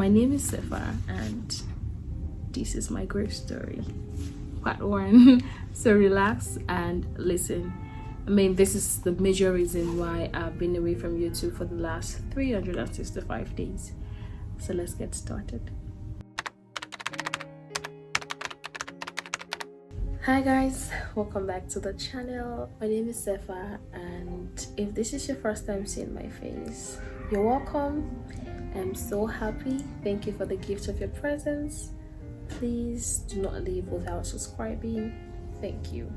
My name is Seffa and this is my grief story. Part 1. So relax and listen. I mean, this is the major reason why I've been away from YouTube for the last 365 days. So let's get started. Hi guys, welcome back to the channel. My name is Seffa, and if this is your first time seeing my face, you're welcome. I'm so happy. Thank you for the gift of your presence. Please do not leave without subscribing. Thank you.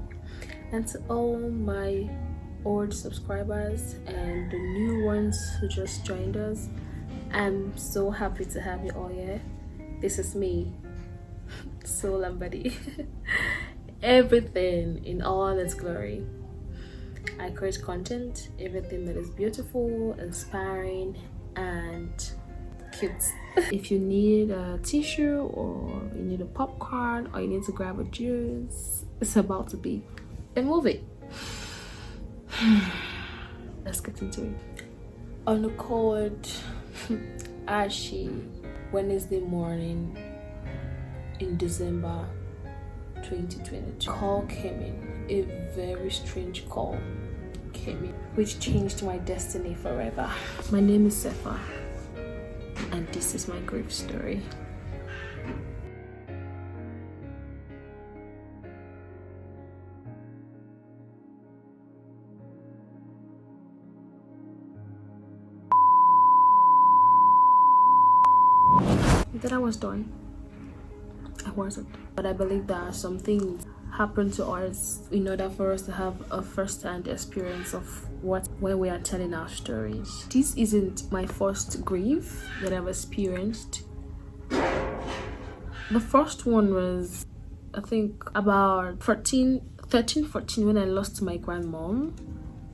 And to all my old subscribers and the new ones who just joined us, I'm so happy to have you all here. This is me, soul and body. Everything in all its glory. I create content, everything that is beautiful, inspiring, and cute. If you need a tissue, or you need a popcorn, or you need to grab a juice, it's about to be a movie. Let's get into it. On a cold, ashy Wednesday morning in December 2022, call came in. A very strange call came in, which changed my destiny forever. My name is Seffa, and this is my grief story. That I was done. I wasn't, but I believe that some things happen to us in order for us to have a first-hand experience of when we are telling our stories. This isn't my first grief that I've experienced. The first one was, I think, about 13, 14 when I lost my grandmom.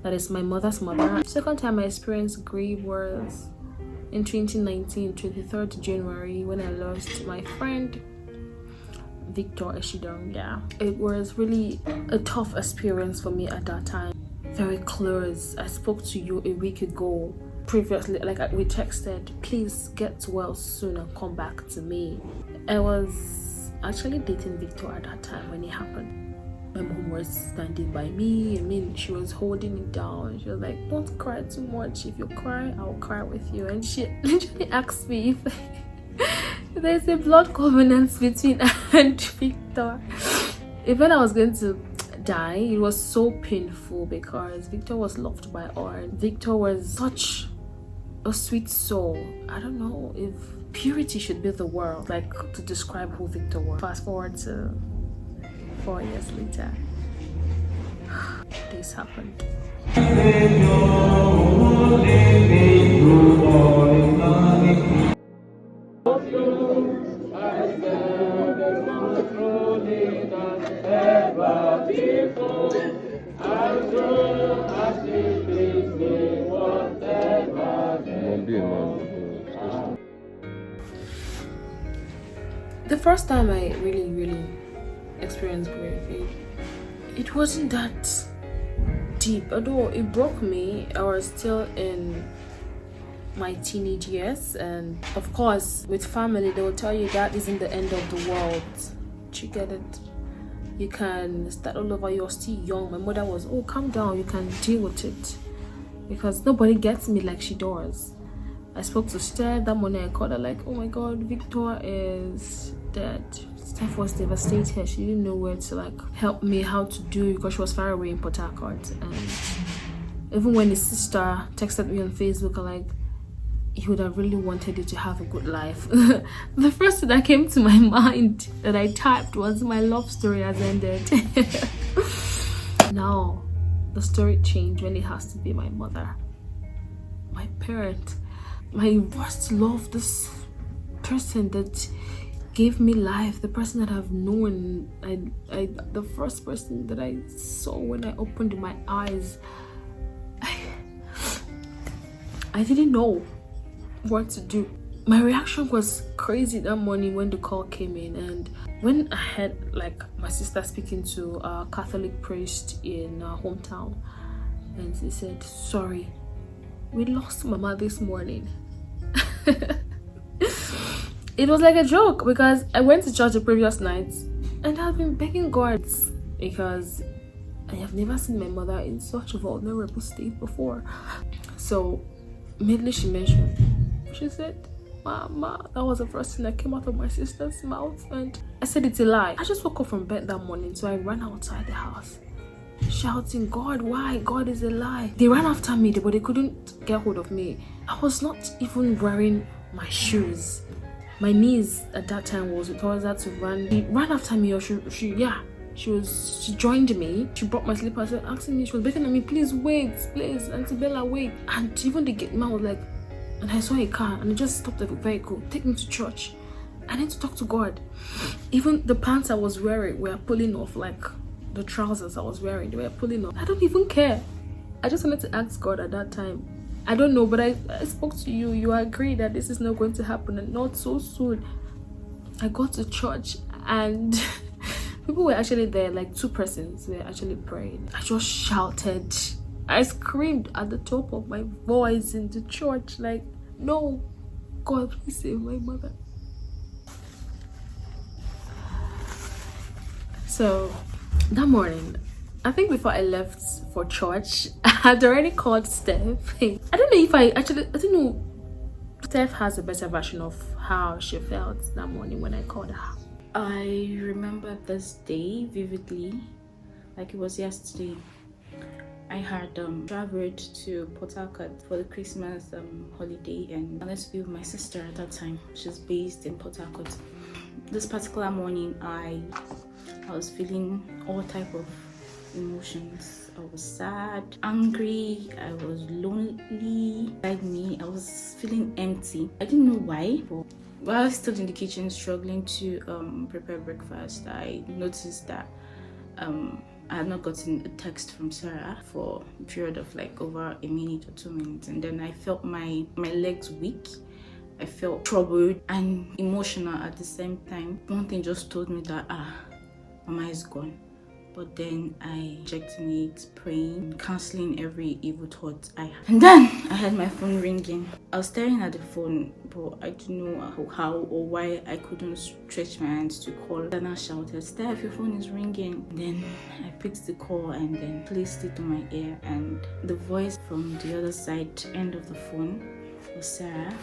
That is my mother's mother. The second time I experienced grief was in 2019, 23rd January, when I lost my friend Victor Eshidong. Yeah, it was really a tough experience for me at that time. Very close. I spoke to you a week ago previously, like we texted, please get well soon and come back to me. I was actually dating Victor at that time when it happened. My mom was standing by me. I mean, she was holding me down. She was like, don't cry too much. If you cry, I'll cry with you. And she literally asked me if there's a blood covenant between her and Victor. Even I was going to die, it was so painful because Victor was loved by all. Victor was such a sweet soul. I don't know if purity should be the word, like, to describe who Victor was. Fast forward to 4 years later, this happened. The first time I really experienced grief, it wasn't that deep, although it broke me. I was still in my teenage years, and of course with family they will tell you that isn't the end of the world. You get it? You can start all over. You're still young. My mother was, oh, calm down, you can deal with it, because nobody gets me like she does. I spoke to Steph that morning. I called her like, oh my god, Victor is dead. Steph was devastated. She didn't know where to like help me, how to do, because she was far away in Port Harcourt. And even when his sister texted me on Facebook, like, he would have really wanted you to have a good life. The first thing that came to my mind that I typed was, my love story has ended. Now the story changed when it has to be my mother, my parent, my first love, this person that gave me life, the person that I've known. The first person that I saw when I opened my eyes. I didn't know what to do. My reaction was crazy that morning when the call came in, and when I had like my sister speaking to a Catholic priest in our hometown, and he said, sorry, we lost mama this morning. it was like a joke because I went to church the previous night and I've been begging God because I have never seen my mother in such a vulnerable state before. So immediately she mentioned, she said, Mama, that was the first thing that came out of my sister's mouth, and I said it's a lie. I just woke up from bed that morning, so I ran outside the house shouting, God, why? God is a lie. They ran after me, but they couldn't get hold of me. I was not even wearing my shoes. My niece at that time was towards her to run. He ran after me, or she joined me. She brought my slippers and asking me, she was begging at me, please wait, please, Auntie Bella, wait. And even the gate man was like, and I saw a car and I just stopped the vehicle, take me to church. I need to talk to God. Even the pants I was wearing were pulling off, like the trousers I was wearing, they were pulling off. I don't even care. I just wanted to ask God at that time. I don't know, but I spoke to you. You agreed that this is not going to happen and not so soon. I got to church and people were actually there, like 2 persons were actually praying. I just shouted. I screamed at the top of my voice in the church, like, no, God, please save my mother. So that morning, I think before I left for church, I had already called Steph. I don't know if I don't know. Steph has a better version of how she felt that morning when I called her. I remember this day vividly, like it was yesterday. I had traveled to Port Harcourt for the Christmas holiday, and I wanted to be with my sister at that time. She's based in Port Harcourt. This particular morning, I was feeling all type of emotions. I was sad, angry, I was lonely. Inside me, I was feeling empty. I didn't know why, but while I was still in the kitchen struggling to prepare breakfast, I noticed that I had not gotten a text from Sarah for a period of like over a minute or 2 minutes, and then I felt my legs weak. I felt troubled and emotional at the same time. One thing just told me that Mama is gone. But then I checked in it, praying, cancelling every evil thought I had. And then I had my phone ringing. I was staring at the phone, but I didn't know how or why I couldn't stretch my hands to call. Then I shouted, Steph, your phone is ringing. Then I picked the call and then placed it on my ear. And the voice from the other side, end of the phone, was Sarah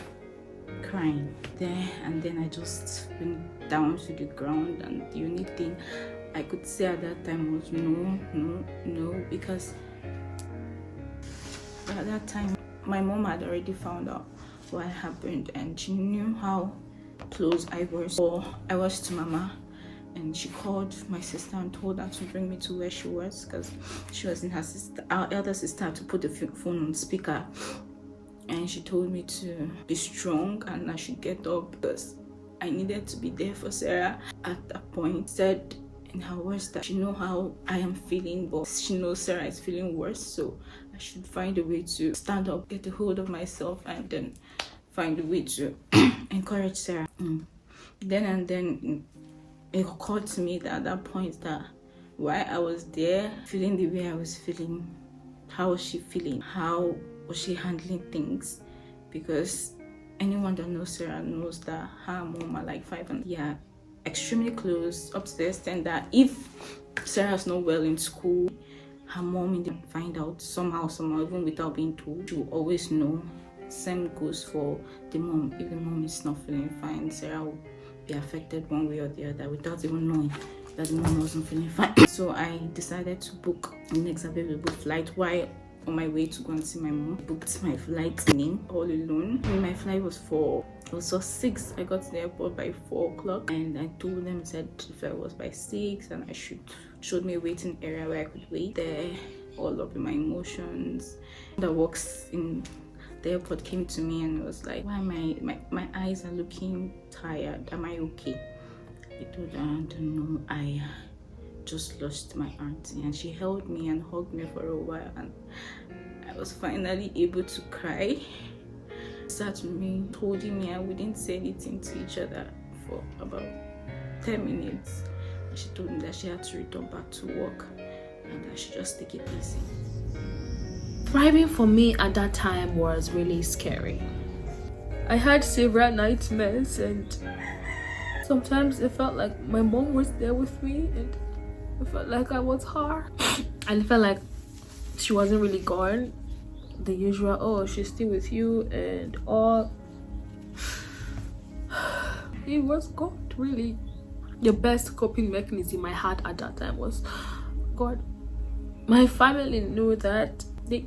crying there. And then I just went down to the ground, and the only thing I could say at that time was no, because at that time my mom had already found out what happened, and she knew how close I was to Mama, and she called my sister and told her to bring me to where she was, because she was in our elder sister had to put the phone on speaker, and she told me to be strong and I should get up because I needed to be there for Sarah. At that point, said in her words that she knows how I am feeling, but she knows Sarah is feeling worse, so I should find a way to stand up, get a hold of myself, and then find a way to encourage Sarah. Then it occurred to me that at that point that why I was there feeling the way I was feeling, how was she feeling, how was she handling things, because anyone that knows Sarah knows that her and Mom are like 5 and extremely close, up to the extent that if Sarah's not well in school, her mom didn't find out somehow, even without being told. She will always know. Same goes for the mom. If the mom is not feeling fine, Sarah will be affected one way or the other without even knowing that the mom wasn't feeling fine. So I decided to book the next available flight. While on my way to go and see my mom, booked my flight all alone. My flight was also 6. I got to the airport by 4 o'clock, and I told them, said the flight was by 6, and I showed me a waiting area where I could wait there, all up in my emotions. The works in the airport came to me and was like, why my eyes are looking tired, am I okay? I told her, I don't know, I just lost my auntie, and she held me and hugged me for a while, and I was finally able to cry. Sat with me, holding me, and we didn't say anything to each other for about 10 minutes. And she told me that she had to return back to work and I should just take it easy. Thriving for me at that time was really scary. I had several nightmares, and sometimes it felt like my mom was there with me, and it felt like I was her. And it felt like she wasn't really gone. The usual, oh, she's still with you, and all. It was God, really. The best coping mechanism I had at that time was God. My family knew that they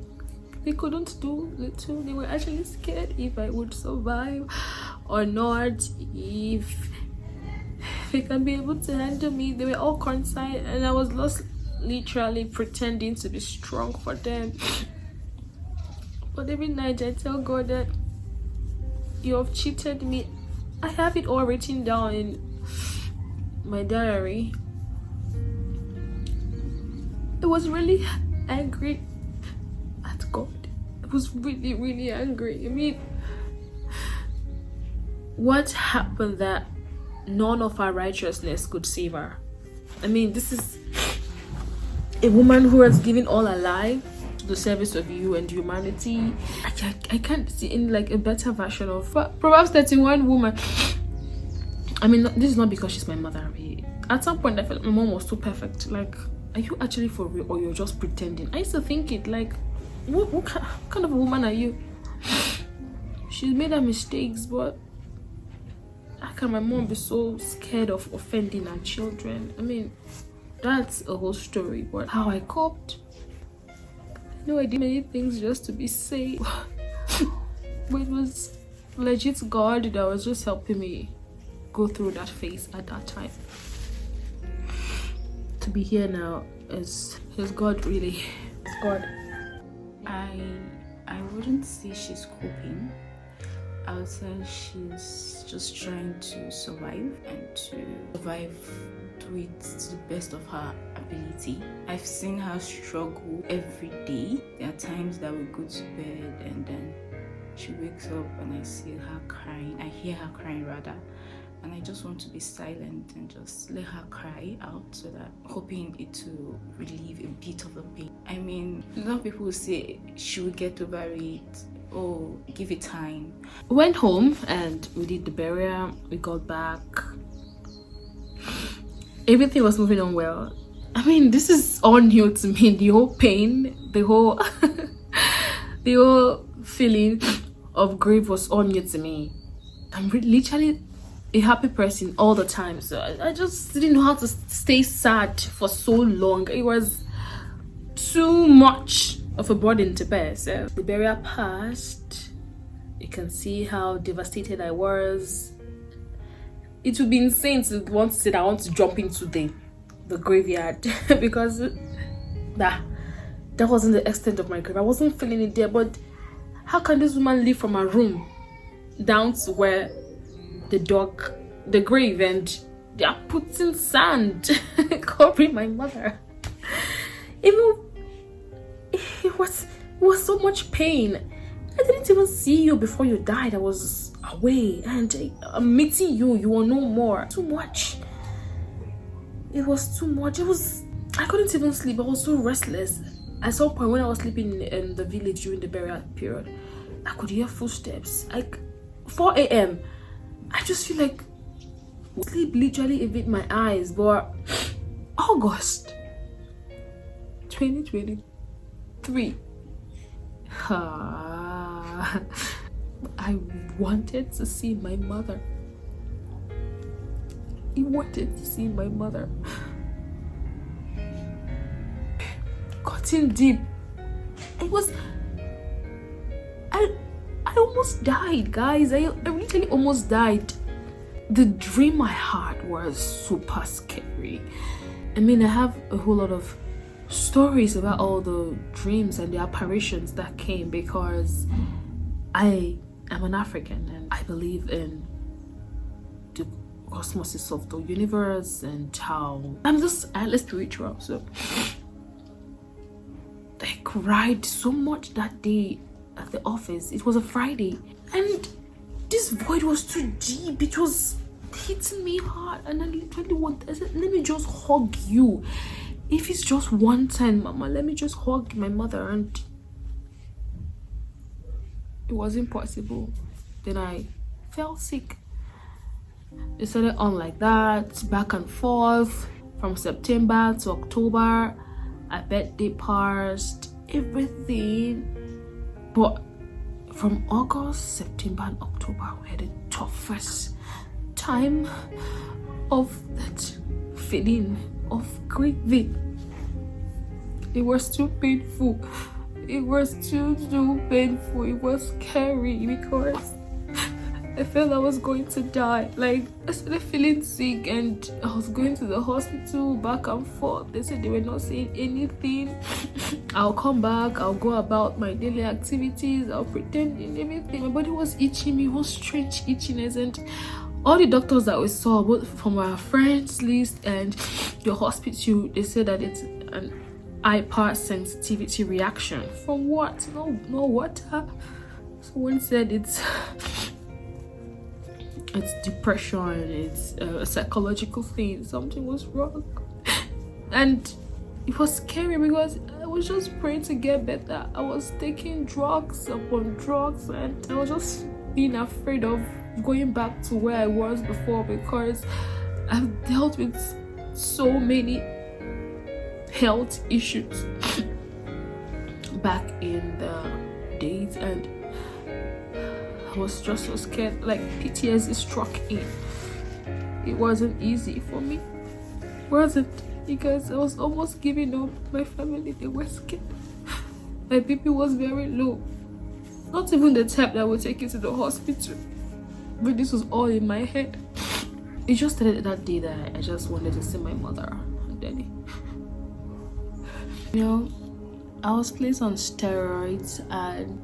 couldn't do little. They were actually scared if I would survive or not, if they can be able to handle me. They were all concerned, and I was lost, literally pretending to be strong for them. But every night I tell God that you have cheated me. I have it all written down in my diary. I was really angry at God. I was really, really angry. I mean, what happened that none of our righteousness could save her? I mean, this is a woman who has given all her life to the service of you and humanity. I can't see in like a better version of Proverbs 31 woman. I mean, this is not because she's my mother. At some point I felt my mom was too perfect. Like, are you actually for real, or you're just pretending? I used to think it like, what kind of a woman are you? She's made her mistakes, but how can my mom be so scared of offending her children? I mean, that's a whole story. But how I coped, I know I did many things just to be safe. But it was legit God that was just helping me go through that phase at that time. To be here now is God, really. It's God. I wouldn't say she's coping. I would say she's just trying to survive, and to survive, do it to the best of her ability. I've seen her struggle every day. There are times that we go to bed and then she wakes up and I see her crying. I hear her crying rather. And I just want to be silent and just let her cry out, so that hoping it to relieve a bit of the pain. I mean, a lot of people will say she will get over it. Oh, give it time. We went home and we did the burial. We got back. Everything was moving on well. I mean, this is all new to me. The whole pain, the whole the whole feeling of grief was all new to me. I'm literally a happy person all the time, so I just didn't know how to stay sad for so long. It was too much of a burden to bear. So the burial passed. You can see how devastated I was. It would be insane to want to say that I want to jump into the graveyard because that wasn't the extent of my grief. I wasn't feeling it there. But how can this woman live from her room down to where the grave, and they are putting sand covering my mother? Even it was so much pain. I didn't even see you before you died. I was away, and I'm meeting you. You will know more. Too much. It was too much. I couldn't even sleep. I was so restless. At some point when I was sleeping in the village during the burial period, I could hear footsteps. Like 4 a.m. I just feel like sleep literally evade my eyes. But August 2023, I wanted to see my mother. I wanted to see my mother. Cutting deep. I almost died, guys. I literally almost died. The dream I had was super scary. I mean, I have a whole lot of stories about all the dreams and the apparitions that came, because I am an African and I believe in the cosmos of the universe, and how I'm just spiritual. So I cried so much that day at the office. It was a Friday, and this void was too deep. It was hitting me hard, and I literally I said, let me just hug you. If it's just one time, Mama, let me just hug my mother. And it wasn't possible. Then I fell sick. It started on like that, back and forth from September to October. I birthday passed, everything. But from August, September, and October were the toughest time of that feeling of grieving. It was too painful. It was too painful. It was scary because I felt I was going to die. Like, I started feeling sick and I was going to the hospital back and forth. They said they were not saying anything. I'll come back, I'll go about my daily activities, I'll pretend and everything. My body was itching me, it was strange itchiness, and all the doctors that we saw, both from our friends list and your hospital, they said that it's an hypersensitivity reaction. From what? No water. Someone said it's depression, it's a psychological thing, something was wrong. And it was scary because I was just praying to get better. I was taking drugs upon drugs and I was just being afraid of going back to where I was before, because I've dealt with so many health issues back in the days, and I was just so scared. Like, PTSD struck in. It wasn't easy for me. It wasn't, because I was almost giving up. My family, they were scared. My BP was very low. Not even the type that would take you to the hospital. But this was all in my head. It just started that day that I just wanted to see my mother and daddy. You know, I was placed on steroids, and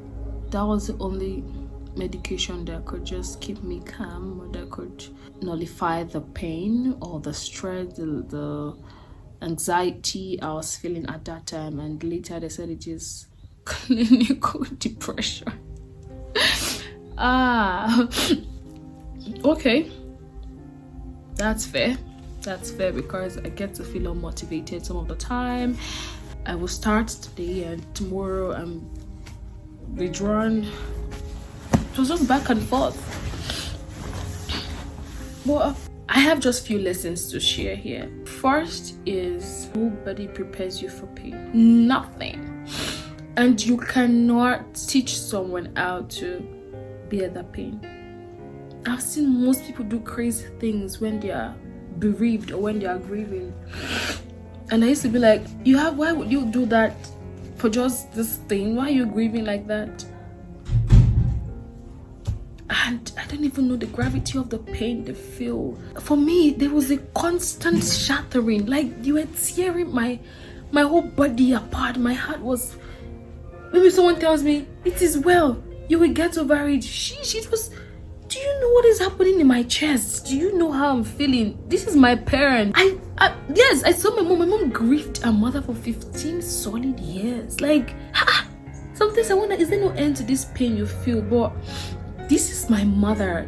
that was the only medication that could just keep me calm, or that could nullify the pain or the stress, the anxiety I was feeling at that time. And later they said it is clinical depression. Okay, that's fair. That's fair, because I get to feel unmotivated some of the time. I will start today and tomorrow I'm withdrawn. It was just back and forth. But I have just few lessons to share here. First is, nobody prepares you for pain. Nothing. And you cannot teach someone how to bear the pain. I've seen most people do crazy things when they are bereaved or when they are grieving. And I used to be like, why would you do that for just this thing? Why are you grieving like that? And I don't even know the gravity of the pain they feel. For me, there was a constant shattering. Like, you were tearing my whole body apart. My heart was... Maybe someone tells me, it is well, you will get over it. It was... Do you know what is happening in my chest? Do you know how I'm feeling? This is my parent. Yes, I saw my mom. My mom grieved her mother for 15 solid years. Like, sometimes I wonder, is there no end to this pain you feel? But this is my mother.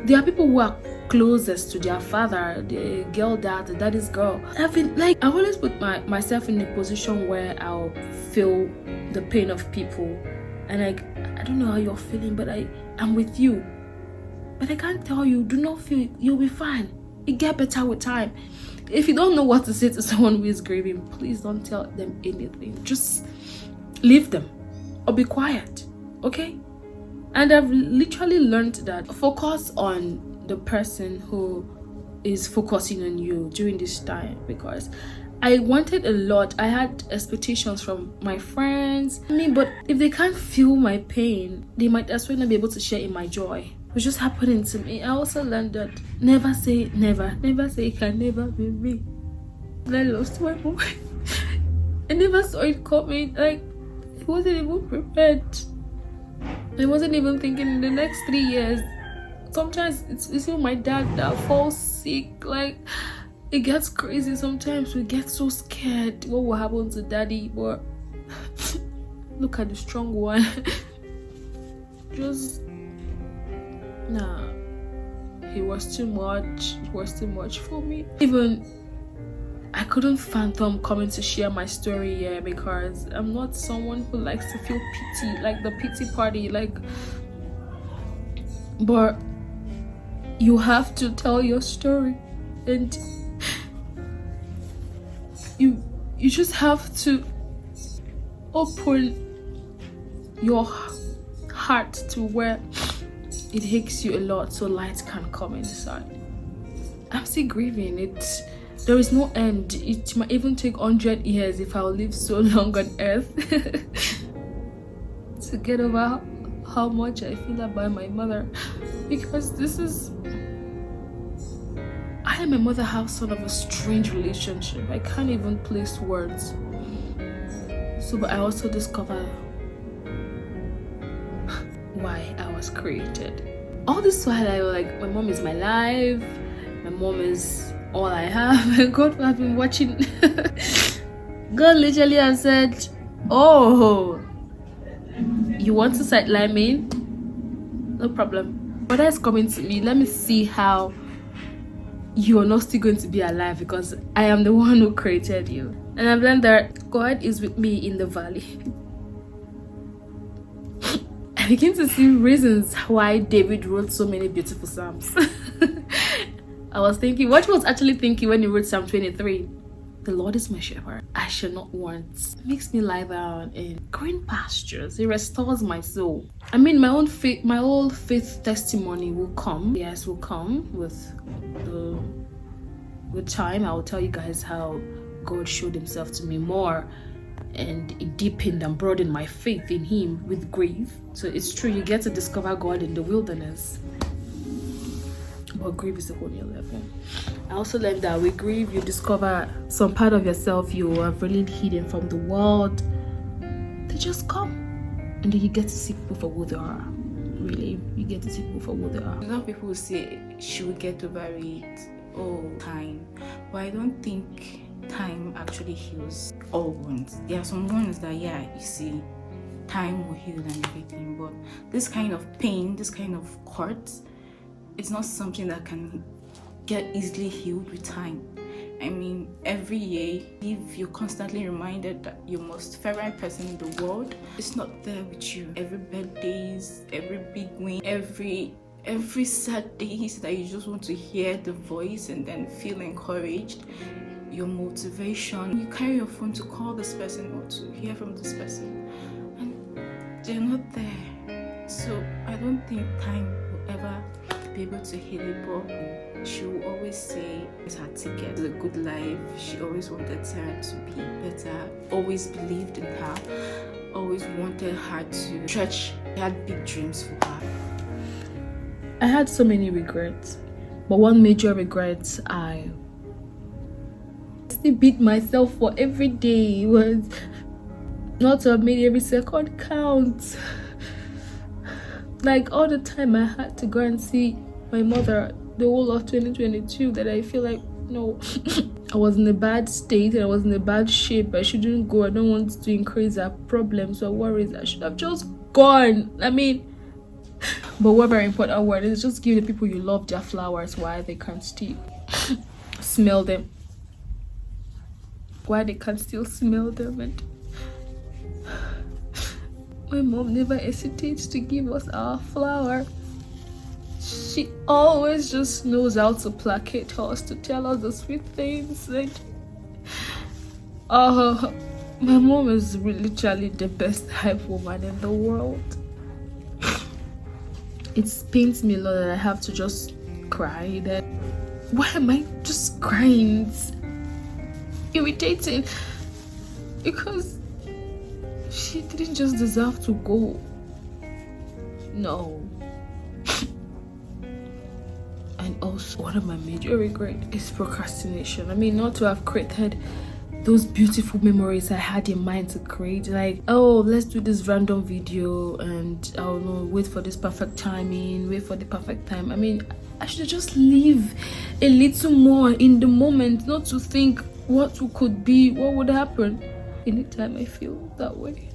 There are people who are closest to their father, the girl dad, the daddy's girl. I always put myself in a position where I'll feel the pain of people. And I don't know how you're feeling, but I'm with you. But I can't tell you, do not feel it. You'll be fine. It get better with time. If you don't know what to say to someone who is grieving, please don't tell them anything. Just leave them or be quiet, okay? And I've literally learned that focus on the person who is focusing on you during this time, because I wanted a lot. I had expectations from my friends. But if they can't feel my pain, they might as well not be able to share in my joy. It's just happening to me. I also learned that never say never. Never say it can never be me. I lost my boy. I never saw it coming. Like, I wasn't even prepared. I wasn't even thinking in the next 3 years. Sometimes it's even my dad that falls sick. Like, it gets crazy. Sometimes we get so scared what will happen to daddy. But look at the strong one. Just... Nah, it was too much. It was too much for me. Even I couldn't fathom coming to share my story here, because I'm not someone who likes to feel pity, like the pity party. Like, but you have to tell your story, and you just have to open your heart to where it aches you a lot so light can come inside. I'm still grieving. There is no end. It might even take 100 years if I'll live so long on earth to get over how much I feel about my mother, because I and my mother have sort of a strange relationship. I can't even place words. So, but I also discover why I was created. All this while I was like, my mom is my life, my mom is all I have. And God has been watching. God literally has said, oh, you want to sideline me? No problem. But that's coming to me. Let me see how you are not still going to be alive, because I am the one who created you. And I've learned that God is with me in the valley. I begin to see reasons why David wrote so many beautiful psalms. I was thinking, what he was actually thinking when he wrote Psalm 23. The Lord is my shepherd, I shall not want. It makes me lie down in green pastures. He restores my soul. I mean, my old faith testimony will come. Yes, will come with time. I will tell you guys how God showed himself to me more, and it deepened and broadened my faith in him with grief. So it's true, you get to discover God in the wilderness, but grief is a whole new level. I also learned that with grief, you discover some part of yourself you have really hidden from the world. They just come, and then you get to see people for who they are. Really, you get to see people for who they are. A lot of people will say she will get over it. Oh, time. But I don't think time actually heals all wounds. There are some wounds that, yeah, you see, time will heal and everything. But this kind of pain, this kind of hurt, it's not something that can get easily healed with time. I mean, every year, if you're constantly reminded that your most favorite person in the world is not there with you, every birthdays, every big win, every sad days that you just want to hear the voice and then feel encouraged, your motivation, you carry your phone to call this person or to hear from this person, and they're not there. So I don't think time will ever be able to heal it, but she will always say it's her ticket to a good life. She always wanted her to be better, always believed in her, always wanted her to stretch. She had big dreams for her. I had so many regrets, but one major regret I still beat myself for every day was not to have made every second count. Like all the time I had to go and see my mother the whole of 2022, that I feel like, no, I was in a bad state and I was in a bad shape. I shouldn't go. I don't want to increase our problems or worries. I should have just gone. I mean, but one very important word is just give the people you love their flowers while they can't still smell them. Why they can still smell them. And my mom never hesitates to give us our flower. She always just knows how to placate us, to tell us the sweet things. And my mom is literally the best type woman in the world. It pains me a lot that I have to just cry. That why am I just crying? It's irritating, because she didn't just deserve to go. No. And also, one of my major regrets is procrastination. I mean, not to have created those beautiful memories I had in mind to create. Like, oh, let's do this random video and I don't know, wait for this perfect timing, wait for the perfect time. I mean, I should just live a little more in the moment, not to think what could be, what would happen. Anytime I feel that way,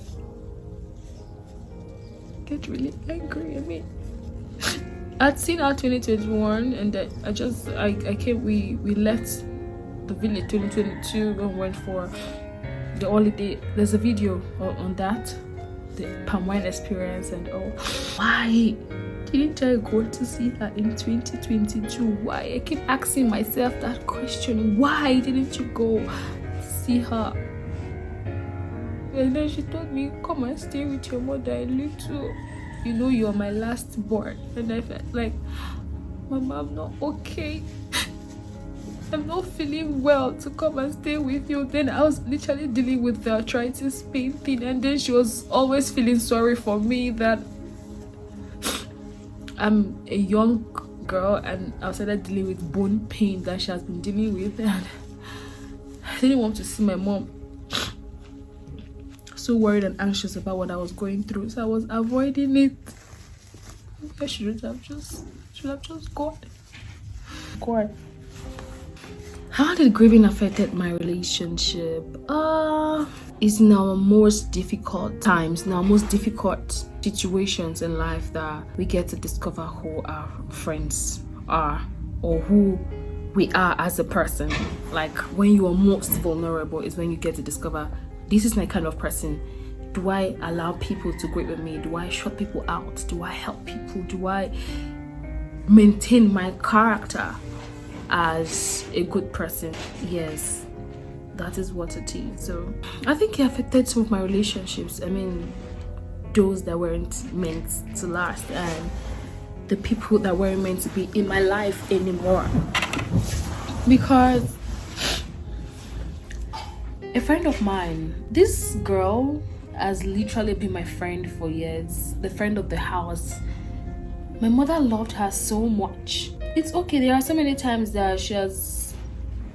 I get really angry. I mean, I'd seen our 2021 and I came, we left the village 2022 and went for the holiday. There's a video on that, the palm wine experience and all. Why Didn't I go to see her in 2022? Why? I keep asking myself that question. Why didn't you go to see her? And then she told me, come and stay with your mother a little. You know, you're my last born. And I felt like, Mama, I'm not okay. I'm not feeling well to come and stay with you. Then I was literally dealing with the arthritis pain thing. And then she was always feeling sorry for me that I'm a young girl and I started dealing with bone pain that she has been dealing with. And I didn't want to see my mom so worried and anxious about what I was going through. So I was avoiding it. I should have just gone. How did grieving affected my relationship? It's in our most difficult times, in our most difficult situations in life that we get to discover who our friends are or who we are as a person. Like when you are most vulnerable is when you get to discover, this is my kind of person. Do I allow people to grieve with me? Do I shut people out? Do I help people? Do I maintain my character as a good person? Yes, that is what it is. So I think it affected some of my relationships. I mean, those that weren't meant to last and the people that weren't meant to be in my life anymore. Because a friend of mine, this girl has literally been my friend for years, the friend of the house. My mother loved her so much. It's okay, there are so many times that she has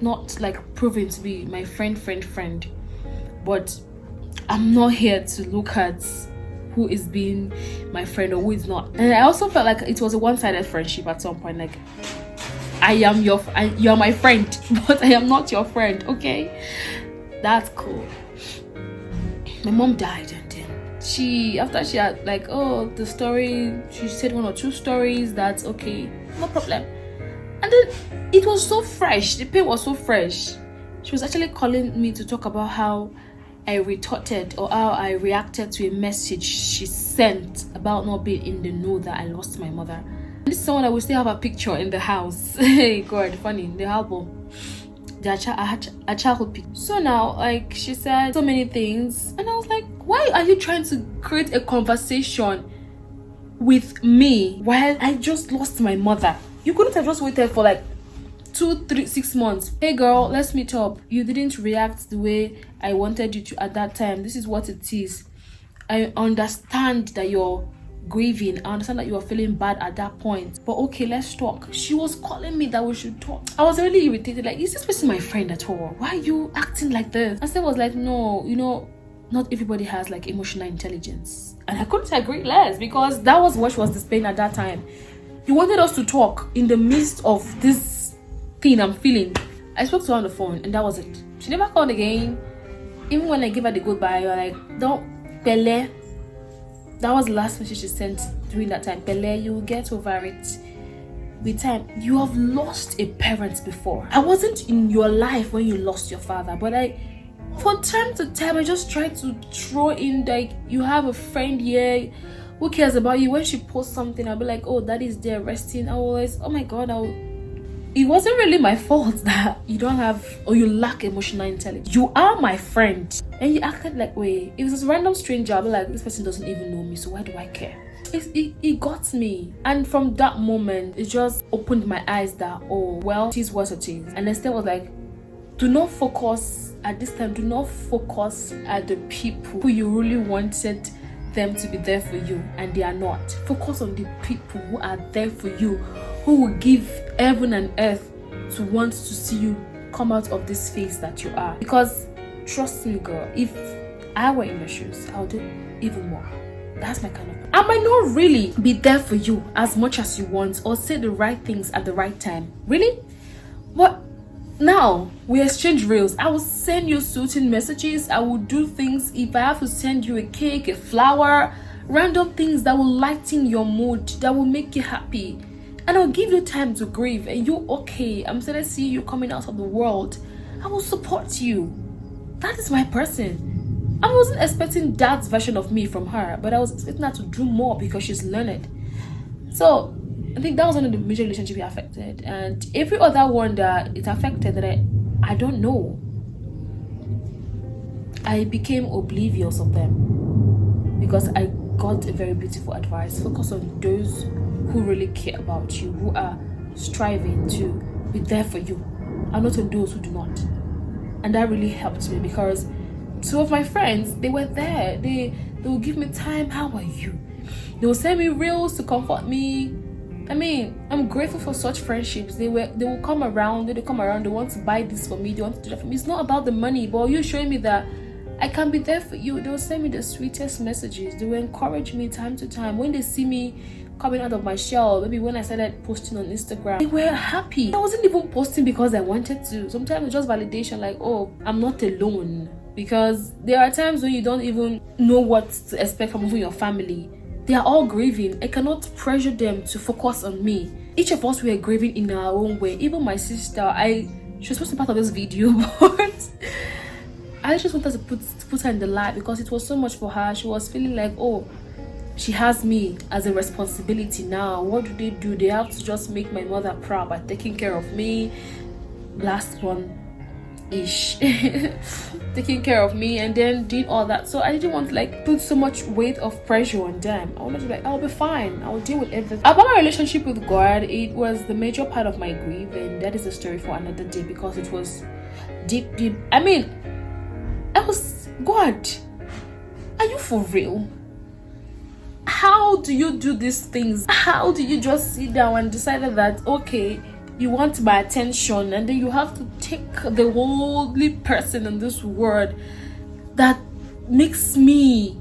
not like proven to be my friend, but I'm not here to look at who is being my friend or who is not. And I also felt like it was a one-sided friendship at some point. Like, you're my friend, but I am not your friend, okay? That's cool. My mom died, and then after she had like, the story, she said 1 or 2 stories. That's okay, no problem. And then it was so fresh, the pain was so fresh. She was actually calling me to talk about how I retorted or how I reacted to a message she sent about not being in the know that I lost my mother. And this is someone that will still have a picture in the house. Hey God, funny, the album, a childhood picture. So now, like, she said so many things, and I was like, why are you trying to create a conversation with me while I just lost my mother? You couldn't have just waited for like 2, 3, 6 months. Hey girl, let's meet up. You didn't react the way I wanted you to at that time. This is what it is. I understand that you're grieving. I understand that you are feeling bad at that point. But okay, let's talk. She was calling me that we should talk. I was really irritated. Like, is this person my friend at all? Why are you acting like this? And Steph was like, no, not everybody has like emotional intelligence. And I couldn't agree less, because that was what she was displaying at that time. You wanted us to talk in the midst of this thing I'm feeling. I spoke to her on the phone and that was it. She never called again. Even when I gave her the goodbye, you're like, don't Pele. That was the last message she sent during that time. Pele, you will get over it with time. You have lost a parent before. I wasn't in your life when you lost your father, but from time to time, I just try to throw in like, you have a friend here who cares about you. When she posts something, I'll be like, oh, that is there resting. I always, oh my God, it wasn't really my fault that you don't have or you lack emotional intelligence. You are my friend. And you acted like, wait, if it's a random stranger, I'll be like, this person doesn't even know me, so why do I care? It got me. And from that moment, it just opened my eyes that, oh, well, it is what it is. And instead was like, do not focus at this time, do not focus at the people who you really wanted them to be there for you and they are not. Focus on the people who are there for you, who will give heaven and earth to want to see you come out of this phase that you are. Because trust me, girl, if I were in your shoes, I would do even more. That's my kind of. I might not really be there for you as much as you want or say the right things at the right time. Really? But now we exchange reels. I will send you certain messages. I will do things. If I have to send you a cake, a flower, random things that will lighten your mood, that will make you happy. And I'll give you time to grieve. And you okay? I'm starting to see you coming out of the world. I will support you. That is my person. I wasn't expecting that version of me from her, but I was expecting her to do more because she's learned. So I think that was one of the major relationships he affected, and every other one that it affected that I don't know. I became oblivious of them because I got a very beautiful advice. Focus on those who really care about you, who are striving to be there for you, and not on those who do not. And that really helped me because two of my friends, they were there. They will give me time. How are you? They will send me reels to comfort me. I mean, I'm grateful for such friendships. They will come around. They want to buy this for me. They want to do that for me. It's not about the money, but you showing me that I can be there for you. They will send me the sweetest messages. They will encourage me time to time. When they see me coming out of my shell, maybe when I started posting on Instagram, they were happy. I wasn't even posting because I wanted to. Sometimes it's just validation, like, oh, I'm not alone. Because there are times when you don't even know what to expect from your family. They are all grieving. I cannot pressure them to focus on me. Each of us were grieving in our own way. Even my sister, she was supposed to be part of this video, but I just wanted to put her in the light because it was so much for her. She was feeling like, oh, she has me as a responsibility now. What do? They have to just make my mother proud by taking care of me. Last one ish. Taking care of me and then doing all that. So I didn't want to like put so much weight of pressure on them. I wanted to be like, I'll be fine. I'll deal with everything. About my relationship with God, it was the major part of my grief, and that is a story for another day because it was deep. I mean, I was, God, are you for real? How do you do these things? How do you just sit down and decide that, okay, you want my attention, and then you have to take the only person in this world that makes me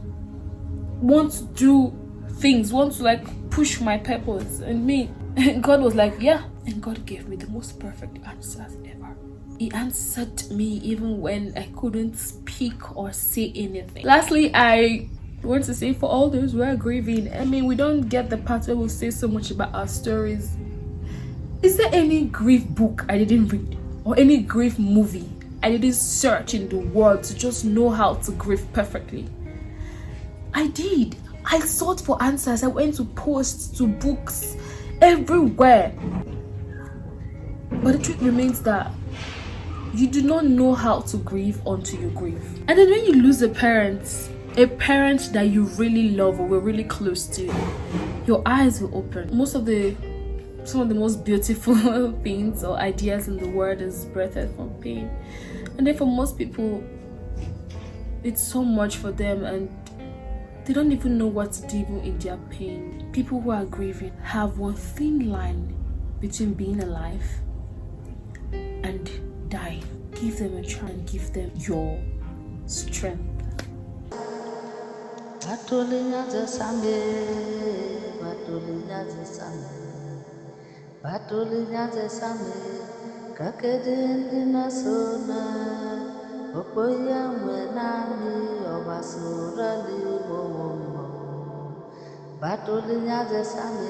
want to do things, want to like push my purpose and me. And God was like, yeah. And God gave me the most perfect answers ever. He answered me even when I couldn't speak or say anything. Lastly, I want to say for all those who are grieving, I mean, we don't get the part where we'll say so much about our stories. Is there any grief book I didn't read or any grief movie I didn't search in the world to just know how to grieve perfectly? I did. I sought for answers. I went to posts, to books, everywhere. But the truth remains that you do not know how to grieve until you grieve. And then when you lose a parent that you really love or were really close to, your eyes will open. Some of the most beautiful things or ideas in the world is birthed from pain. And then for most people, it's so much for them and they don't even know what to do in their pain. People who are grieving have one thin line between being alive and dying. Give them a chance and give them your strength. Batulinya zesame kakedindi nasona okoya mwenami obasura libo. Batulinya zesame